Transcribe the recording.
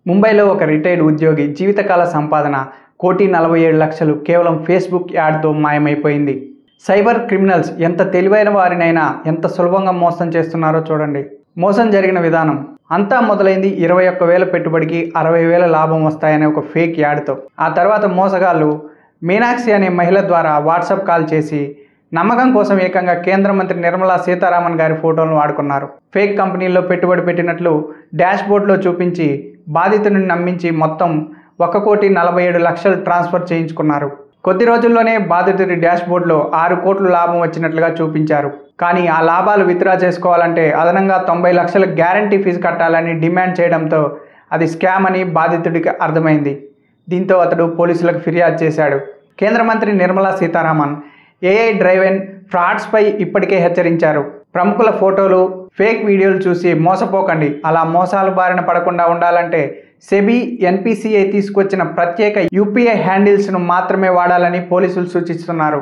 ముంబైలో ఒక రిటైర్డ్ ఉద్యోగి జీవితకాల సంపాదన 1,47,00,000 కేవలం ఫేస్బుక్ యాడ్తో మాయమైపోయింది. సైబర్ క్రిమినల్స్ ఎంత తెలివైన వారినైనా ఎంత సులభంగా మోసం చేస్తున్నారో చూడండి. మోసం జరిగిన విధానం అంతా మొదలైంది 21,000 పెట్టుబడికి 60,000 లాభం వస్తాయనే ఒక ఫేక్ యాడ్తో. ఆ తర్వాత మోసగాళ్ళు మీనాక్షి అనే మహిళ ద్వారా వాట్సాప్ కాల్ చేసి నమ్మకం కోసం ఏకంగా కేంద్ర మంత్రి నిర్మలా సీతారామన్ గారి ఫోటోలను వాడుకున్నారు. ఫేక్ కంపెనీల్లో పెట్టుబడి పెట్టినట్లు డాష్బోర్డ్లో చూపించి బాధితుడిని నమ్మించి మొత్తం 1,47,00,000 ట్రాన్స్ఫర్ చేయించుకున్నారు. కొద్ది రోజుల్లోనే బాధితుడి డాష్బోర్డ్లో 6 కోట్లు లాభం వచ్చినట్లుగా చూపించారు. కానీ ఆ లాభాలు విత్డ్రా చేసుకోవాలంటే అదనంగా 90 లక్షల గ్యారంటీ ఫీజు కట్టాలని డిమాండ్ చేయడంతో అది స్కామ్ అని బాధితుడికి అర్థమైంది. దీంతో అతడు పోలీసులకు ఫిర్యాదు చేశాడు. కేంద్ర మంత్రి నిర్మలా సీతారామన్ ఏఐ డ్రైవెన్ ఫ్రాడ్స్పై ఇప్పటికే హెచ్చరించారు. ప్రముఖుల ఫోటోలు, ఫేక్ వీడియోలు చూసి మోసపోకండి. అలా మోసాల బారిన పడకుండా ఉండాలంటే సెబీ, ఎన్పిసిఐ తీసుకొచ్చిన ప్రత్యేక యూపీఐ హ్యాండిల్స్ను మాత్రమే వాడాలని పోలీసులు సూచిస్తున్నారు.